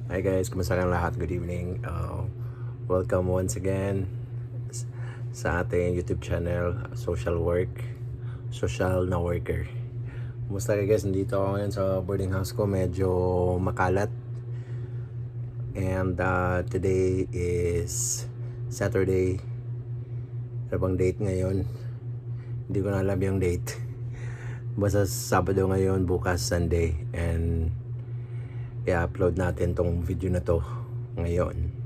Hi guys, kumusta kayong lahat? Good evening. Welcome once again sa ating YouTube channel, Social Work, Social na Worker. Kumusta kayo guys? Nandito ako ngayon sa boarding house ko, medyo makalat. And today is Saturday. Ano bang date ngayon? Hindi ko na alam yung date. Basta Sabado ngayon, bukas Sunday. And i-upload natin tong video na to ngayon.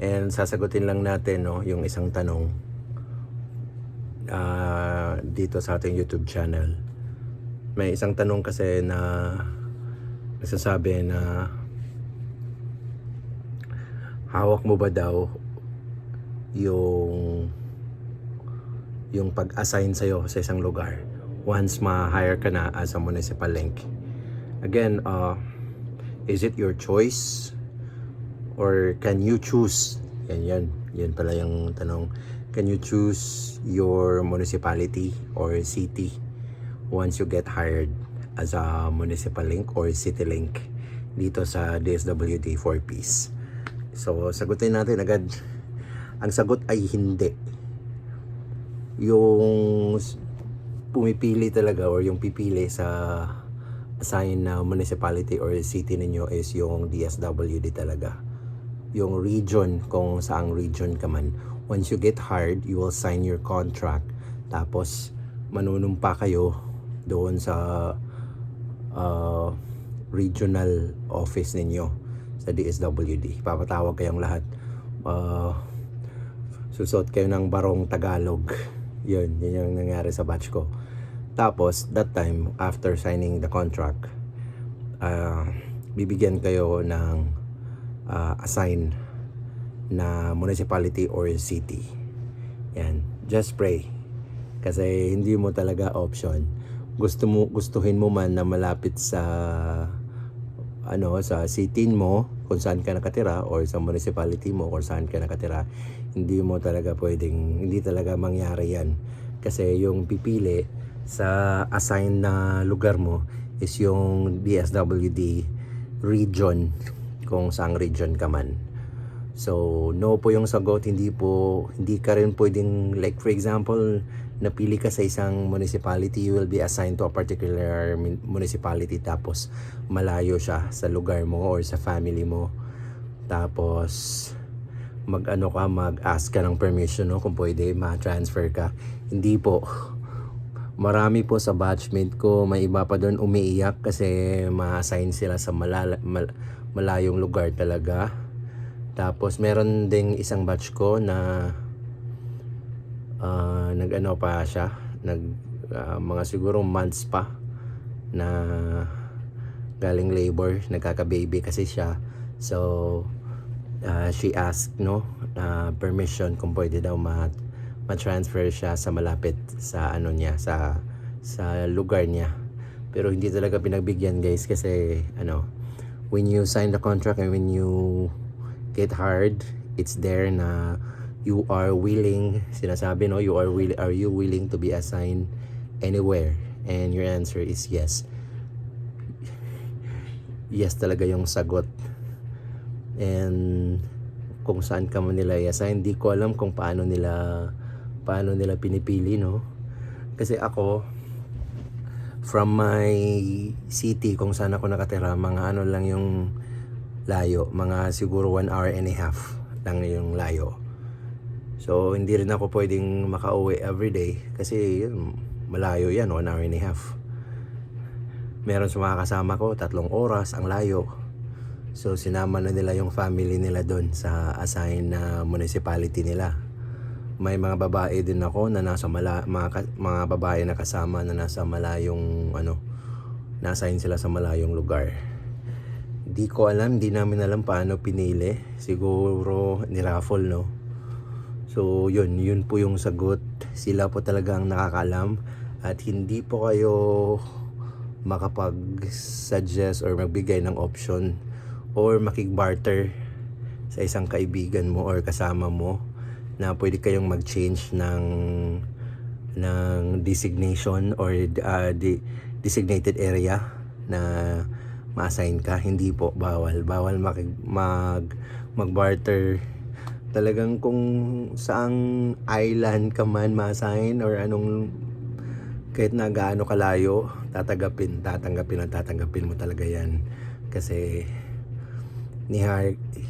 And sasagutin lang natin yung isang tanong dito sa ating YouTube channel. May isang tanong kasi na nagsasabi na hawak mo ba daw yung pag-assign sa'yo sa isang lugar once ma-hire ka na as a municipal link. Again, is it your choice or can you choose? Yan pala yung tanong. Can you choose your municipality or city once you get hired as a municipal link or city link dito sa DSWD 4Ps? So, sagutin natin agad. Ang sagot ay hindi. Yung pumipili talaga or yung pipili sa assign na municipality or city ninyo is yung DSWD talaga. Yung region, kung saang region ka man. Once you get hired, you will sign your contract. Tapos, manunumpa kayo doon sa regional office ninyo sa DSWD. Papatawag kayong lahat. Susot kayo ng barong Tagalog. Yun yung nangyari sa batch ko. Tapos, that time, after signing the contract, bibigyan kayo ng assign na municipality or city. Yan. Just pray. Kasi hindi mo talaga option. Gustuhin mo man na malapit sa sa city mo, kung saan ka nakatira, or sa municipality mo, kung saan ka nakatira, hindi talaga mangyari yan. Kasi yung pipili sa assign na lugar mo is yung DSWD region, kung saang region ka man. So, no po yung sagot. Hindi ka rin pwedeng, like for example, napili ka sa isang municipality, you will be assigned to a particular municipality, tapos malayo siya sa lugar mo or sa family mo. Tapos, mag-ask ka ng permission, kung pwede ma-transfer ka. Hindi po. Marami po sa batchmate ko, may iba pa doon umiiyak kasi ma-assign sila sa malayong lugar talaga. Tapos meron ding isang batch ko na mga siguro months pa na galing labor, nagkaka-baby kasi siya. So she asked permission kung pwede daw ma-transfer siya sa malapit sa sa lugar niya. Pero hindi talaga pinagbigyan guys kasi when you sign the contract and when you get hired, it's there na you are willing, sinasabi are you willing to be assigned anywhere? And your answer is yes. Yes talaga yung sagot. And kung saan ka man nila i-assign, hindi ko alam kung paano nila pinipili, kasi ako from my city, kung saan ako nakatira, mga lang yung layo, mga siguro 1 hour and a half lang yung layo. So hindi rin ako pwedeng makauwi everyday kasi malayo yan, 1 hour and a half. Meron sa mga kasama ko 3 oras ang layo. So sinama na nila yung family nila doon sa assign na municipality nila. May mga babae din ako na nasa mga babae na kasama na nasa malayong na-assign sila sa malayong lugar. Hindi namin alam paano pinili. Siguro ni-raffle, So yun po yung sagot. Sila po talagang nakakaalam at hindi po kayo makapag-suggest or magbigay ng option or makig-barter sa isang kaibigan mo or kasama mo na pwede kayong mag-change ng designation or designated area na ma-assign ka. Hindi po, bawal mag-barter. Talagang kung saang island ka man ma-assign or anong, kahit na gaano kalayo, tatanggapin mo talaga yan. Kasi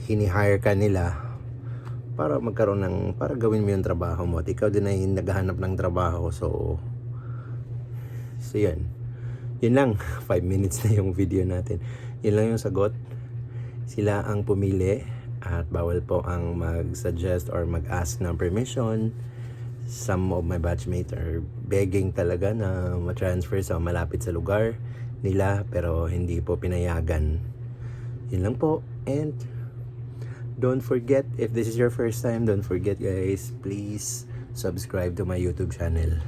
hinihire ka nila para magkaroon ng, para gawin mo yung trabaho mo at ikaw din ay naghahanap ng trabaho. So yun lang. 5 minutes na yung video natin. Yun lang yung sagot. Sila ang pumili at bawal po ang mag-suggest or mag-ask ng permission. Some of my batchmates are begging talaga na ma-transfer sa malapit sa lugar nila, pero hindi po pinayagan. Yun lang po. And don't forget, if this is your first time, don't forget guys, please subscribe to my YouTube channel.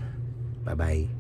Bye bye.